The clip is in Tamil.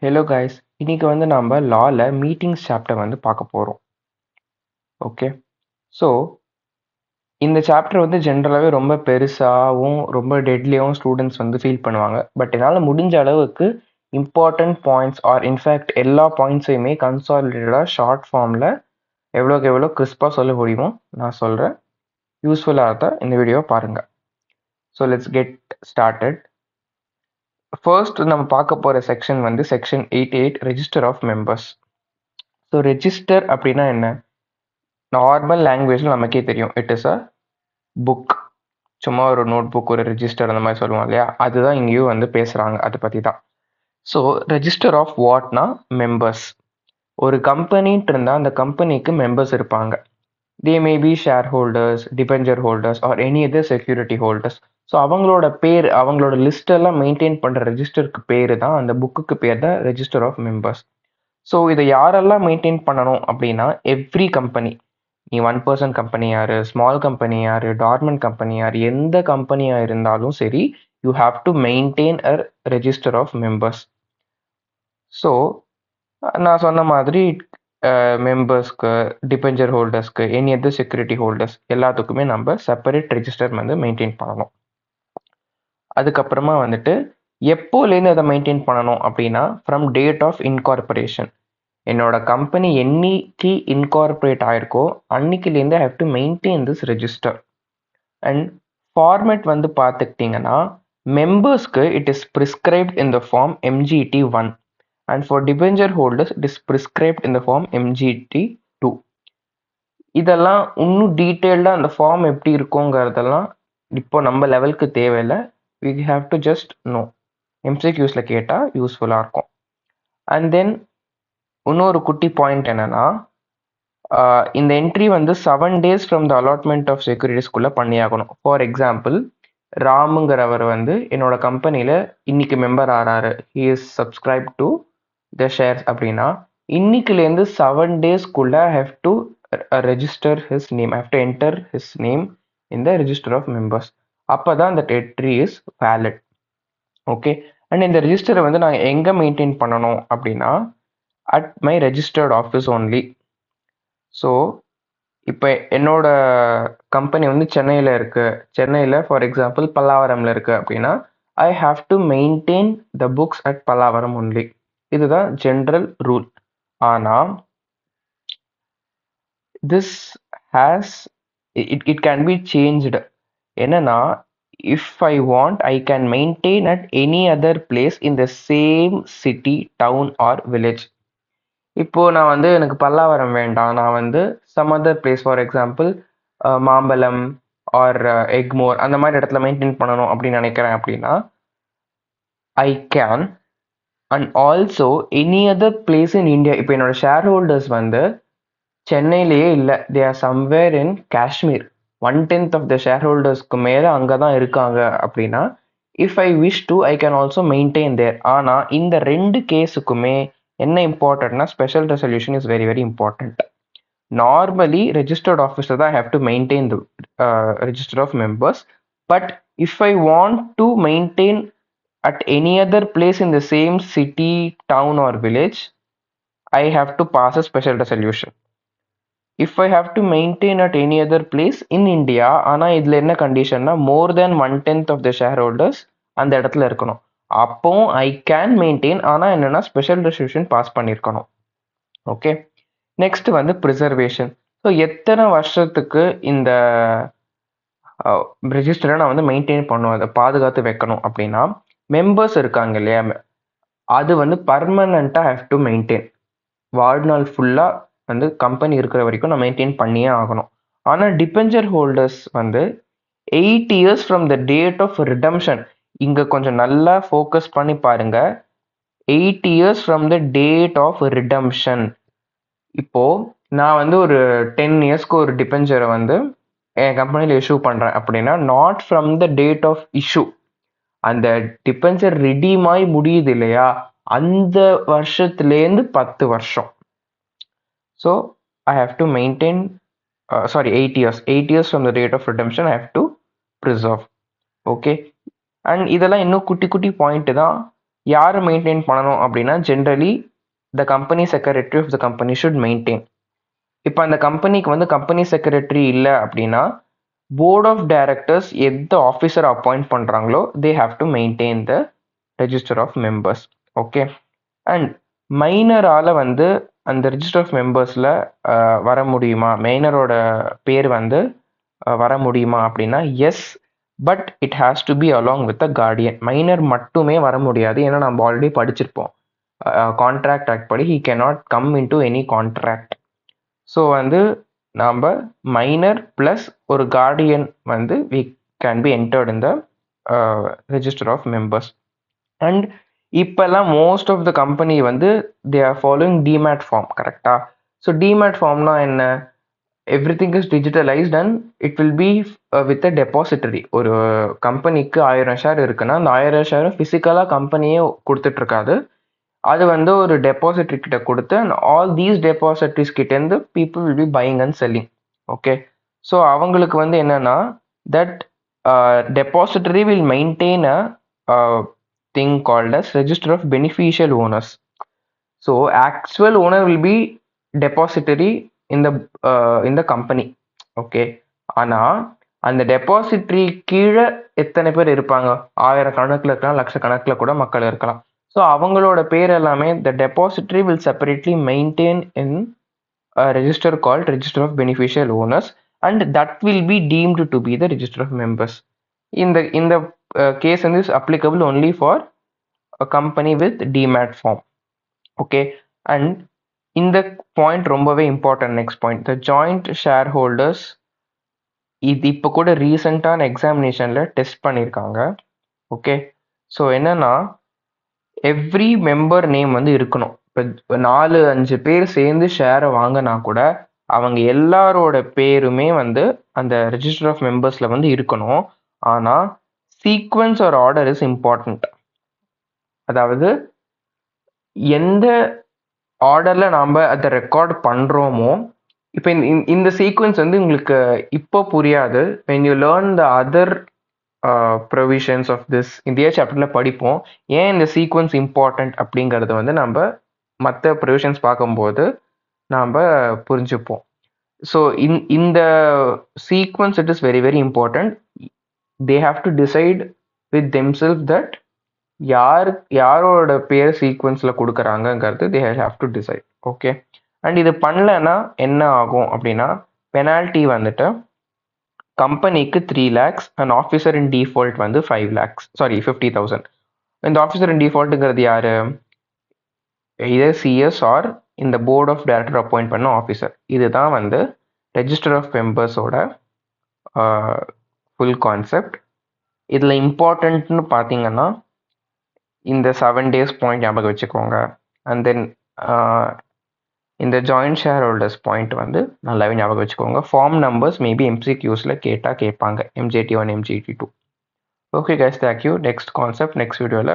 ஹலோ கைஸ், இன்னைக்கு நம்ம லால மீட்டிங்ஸ் சாப்டர் பார்க்க போறோம். ஓகே, ஸோ இந்த சாப்டர் ஜென்ரலாகவே ரொம்ப பெருசாகவும் ரொம்ப டெட்லியாகவும் ஸ்டூடெண்ட்ஸ் ஃபீல் பண்ணுவாங்க. பட் என்னால் முடிஞ்ச அளவுக்கு இம்பார்ட்டன்ட் பாயிண்ட்ஸ் ஆர் இன்ஃபேக்ட் எல்லா பாயிண்ட்ஸையுமே கன்சாலிடேட்டடாக ஷார்ட் ஃபார்மில் எவ்வளோக்கு எவ்வளோ கிறிஸ்பாக சொல்ல முடியுமோ நான் சொல்கிறேன். யூஸ்ஃபுல்லாக இருந்தால் இந்த வீடியோவை பாருங்கள். So let's get started. First நம்ம பார்க்க போகிற section section 88 register of members. So register அப்படின்னா என்ன? நார்மல் லாங்குவேஜில் நமக்கே தெரியும், இட் இஸ் அ புக். சும்மா ஒரு நோட் புக், ஒரு ரெஜிஸ்டர் அந்த மாதிரி சொல்லுவோம் இல்லையா? அதுதான் இங்கேயும் பேசுகிறாங்க, அதை பற்றி தான். ஸோ ரெஜிஸ்டர் ஆஃப் வாட்னா மெம்பர்ஸ். ஒரு கம்பெனின்ட்டு இருந்தால் அந்த கம்பெனிக்கு மெம்பர்ஸ் இருப்பாங்க. They may be share holders, debenture holders or any other security holders. So அவங்களோட பேர், அவங்களோட லிஸ்டெல்லாம் மெயின்டைன் பண்ணுற ரெஜிஸ்டருக்கு பேர் தான், அந்த புக்குக்கு பேர் தான் ரெஜிஸ்டர் ஆஃப் மெம்பர்ஸ். ஸோ இதை யாரெல்லாம் மெயின்டைன் பண்ணணும் அப்படின்னா, எவ்ரி கம்பெனி, நீ 1% கம்பெனி யாரு, ஸ்மால் கம்பெனி யாரு, டார்மெண்ட் கம்பெனி யார், எந்த கம்பெனியாக இருந்தாலும் சரி, you have to maintain a register of members. So நான் சொன்ன மாதிரி மெம்பர்ஸ்க்கு, டிபெஞ்சர் ஹோல்டர்ஸ்க்கு, எனி அதர் செக்யூரிட்டி ஹோல்டர்ஸ் எல்லாத்துக்குமே நம்ம செப்பரேட் ரெஜிஸ்டர் மெயின்டைன் பண்ணணும். அதுக்கப்புறமா எப்போலேருந்து அதை மெயின்டைன் பண்ணணும் அப்படின்னா, ஃப்ரம் டேட் ஆஃப் இன்கார்பரேஷன். என்னோட கம்பெனி என்னைக்கு இன்கார்பரேட் ஆயிருக்கோ அன்னைக்குலேருந்து I have to maintain this register. And format பார்த்துக்கிட்டிங்கன்னா, மெம்பர்ஸ்க்கு it is prescribed in the form MGT1 and for debenture holders it is prescribed in the form MGT2. இதெல்லாம் இன்னும் டீட்டெயில்டாக அந்த ஃபார்ம் எப்படி இருக்குங்கிறதெல்லாம் இப்போ நம்ம லெவலுக்கு தேவையில்லை. We have to just know. MCQஸில் கேட்டால் யூஸ்ஃபுல்லாக இருக்கும். அண்ட் தென் இன்னொரு குட்டி பாயிண்ட் என்னன்னா, இந்த entry 7 days from the allotment of செக்யூரிட்டிஸ்குள்ளே பண்ணியாகணும். ஃபார் எக்ஸாம்பிள், ராமுங்கிறவர் என்னோட கம்பெனியில் இன்னைக்கு மெம்பர் ஆறாரு, he is subscribe to the shares அப்படின்னா, இன்னைக்குலேருந்து 7 daysக்குள்ளே I have to register his name, I have to enter his name in the register of members. அப்போ தான் அந்த entry is valid. Okay, and இந்த ரெஜிஸ்டரை நான் எங்கே மெயின்டைன் பண்ணணும் அப்படின்னா, at my registered office only. So இப்போ என்னோட கம்பெனி சென்னையில் இருக்குது, சென்னையில் ஃபார் எக்ஸாம்பிள் பல்லாவரமில் இருக்குது அப்படின்னா, I have to maintain the books at Pallavaram only. இதுதான் ஜென்ரல் ரூல். ஆனால் this has it can be changed. என்னன்னா, if I want I can maintain at any other place in the same city, town or village. இப்போது நான் எனக்கு பல்லாவரம் வேண்டாம், நான் some other place, for example Mambalam or Egmore அந்த மாதிரி இடத்துல மெயின்டைன் பண்ணணும் அப்படின்னு நினைக்கிறேன் அப்படின்னா, I can. And also any other place in India. இப்போ என்னோட ஷேர் ஹோல்டர்ஸ் சென்னையிலேயே இல்லை, they are somewhere in Kashmir. 1/10 of the share ஹோல்டர்ஸ்க்கு மேலே அங்கே தான் இருக்காங்க அப்படின்னா, if I wish to I can also maintain there. ஆனால் இந்த ரெண்டு கேஸுக்குமே என்ன இம்பார்ட்டன்ட்னா, special resolution is very very important. Normally registered officer தான் have to maintain the register of members. But if I want to maintain at any other place in the same city, town or village, I have to pass a special resolution. If I have to maintain at any other place in India, ஆனா இதுல என்ன கண்டிஷன்னா, more than 1/10 of the shareholders அந்த இடத்துல இருக்கணும். அப்போ ஐ கேன் மெயின்டைன், ஆனால் என்னன்னா ஸ்பெஷல் ரெசல்யூஷன் பாஸ் பண்ணியிருக்கணும். Okay, next preservation. ஸோ எத்தனை வருஷத்துக்கு இந்த ரெஜிஸ்டரை நான் மெயின்டைன் பண்ணுவேன், அதை பாதுகாத்து வைக்கணும் அப்படின்னா, மெம்பர்ஸ் இருக்காங்க இல்லையா, அது பர்மனண்ட்டாக ஹேவ் டு மெயின்டைன். வாழ்நாள் ஃபுல்லாக கம்பெனி இருக்கிற வரைக்கும் நான் மெயின்டைன் பண்ணியே ஆகணும். ஆனால் debenture holders 8 years from the date of redemption. இங்கே கொஞ்சம் நல்லா ஃபோக்கஸ் பண்ணி பாருங்க. 8 years from the date of redemption. இப்போது நான் ஒரு 10 yearsக்கு ஒரு டிபெஞ்சரை என் கம்பெனியில் இஷ்யூ பண்ணுறேன் அப்படின்னா, not from the date of issue, அந்த டிபெஞ்சர் ரிடீம் ஆகி முடியுது இல்லையா, அந்த வருஷத்துலேருந்து 10 வருஷம். So I have to maintain 8 years. 8 years from the date of redemption I have to preserve. Okay, and இதெல்லாம் இன்னும் குட்டி குட்டி பாயிண்ட்டு தான். யார் மெயின்டைன் பண்ணணும் அப்படின்னா generally the company secretary of the company should maintain. இப்போ அந்த கம்பெனிக்கு வந்து கம்பெனி செக்ரட்டரி இல்லை அப்படின்னா போர்ட் ஆஃப் டைரக்டர்ஸ் எந்த ஆஃபீஸர் அப்பாயிண்ட் பண்ணுறாங்களோ they have to maintain the register of members. Okay. And மைனரால் வந்து அந்த ரெஜிஸ்டர் ஆஃப் மெம்பர்ஸில் வர முடியுமா, மைனரோட பேர் வந்து வர முடியுமா அப்படின்னா yes, but it has to be along with a guardian. Minor மட்டுமே வர முடியாது, ஏன்னா நம்ம ஆல்ரெடி படிச்சிருப்போம் கான்ட்ராக்ட் ஆக்ட் படி he cannot come into any contract. So வந்து நாம் மைனர் ப்ளஸ் ஒரு கார்டியன் வந்து we can be entered in the register of members. And இப்போல்லாம் மோஸ்ட் ஆஃப் த கம்பெனி வந்து they are following demat form, கரெக்டாக? ஸோ டிமேட் ஃபார்ம்னா என்ன? Everything is digitalised and it will be with a depository. ஒரு கம்பெனிக்கு 1000 ஷேர் இருக்குன்னா அந்த 1000 ஷேரும் ஃபிசிக்கலாக கம்பெனியே கொடுத்துட்ருக்காது, அது வந்து ஒரு டெபாசிட்டரி கிட்ட கொடுத்து அண்ட் ஆல் தீஸ் டெபாசிட்டரிஸ் கிட்டேருந்து people will be buying and selling. Okay. So அவங்களுக்கு வந்து என்னன்னா that depository will maintain a thing called as register of beneficial owners. So actual owner will be depository in the company. Okay. ஆனா அந்த டெபாசிட்டரி கீழே எத்தனை பேர் இருப்பாங்க? 1000 கணக்கில் இருக்கலாம், லட்ச கணக்கில் கூட மக்கள் இருக்கலாம். ஸோ அவங்களோட பேர் எல்லாமே the depository will separately maintain in a register called register of beneficial owners and that will be deemed to be the register of members. இந்த case is applicable only for a company with demat form. Okay. And இந்த பாயிண்ட் ரொம்பவே இம்பார்ட்டன்ட். நெக்ஸ்ட் பாயிண்ட், த ஜாயிண்ட் ஷேர் ஹோல்டர்ஸ். இது இப்போ கூட ரீசெண்டான எக்ஸாமினேஷனில் டெஸ்ட் பண்ணியிருக்காங்க. ஓகே. ஸோ என்னன்னா எவ்ரி மெம்பர் நேம் வந்து இருக்கணும். இப்போ 4-5 பேர் சேர்ந்து ஷேரை வாங்கினா கூட அவங்க எல்லாரோட பேருமே வந்து அந்த ரெஜிஸ்டர் ஆஃப் மெம்பர்ஸில் வந்து இருக்கணும். ஆனால் sequence or order is important. அதாவது எந்த ஆர்டரில் நாம் அதை ரெக்கார்ட் பண்ணுறோமோ, இப்போ இந்த சீக்வன்ஸ் வந்து உங்களுக்கு இப்போ புரியாது. When you learn the other provisions of this இந்த சாப்டரில் படிப்போம். ஏன் இந்த சீக்வன்ஸ் இம்பார்ட்டண்ட் அப்படிங்கிறது வந்து நம்ம மற்ற ப்ரொவிஷன்ஸ் பார்க்கும்போது நாம் புரிஞ்சுப்போம். ஸோ இந்த sequence it is very very important. They have to decide with themself that யாரோட பேர் சீக்வன்ஸில் கொடுக்குறாங்கங்கிறது they have to decide. Okay. And இது பண்ணலன்னா என்ன ஆகும் அப்படின்னா பெனால்ட்டி வந்துட்டு கம்பெனிக்கு 3 lakhs and officer in default வந்து 5 lakhs, சாரி 50,000. இந்த ஆஃபீஸர் இன் டிஃபால்ட்டுங்கிறது யார்? இதே சிஎஸ் ஆர் இந்த போர்ட் ஆஃப் டைரக்டர் அப்பாயிண்ட் பண்ண ஆஃபீஸர். இதுதான் வந்து ரெஜிஸ்டர் ஆஃப் மெம்பர்ஸோட ஃபுல் கான்செப்ட். இதில் இம்பார்ட்டண்ட்னு பார்த்தீங்கன்னா இந்த 7 days பாயிண்ட் ஞாபகம் வச்சுக்கோங்க. அண்ட் தென் இந்த ஜாயிண்ட் ஷேர் ஹோல்டர்ஸ் பாயிண்ட் வந்து நல்லாவே ஞாபகம் வச்சுக்கோங்க. ஃபார்ம் நம்பர்ஸ் மேபி எம்சிக்யூஸில் கேட்பாங்க, MJT1, MJT2. Okay guys, thank you. Next concept next வீடியோவில்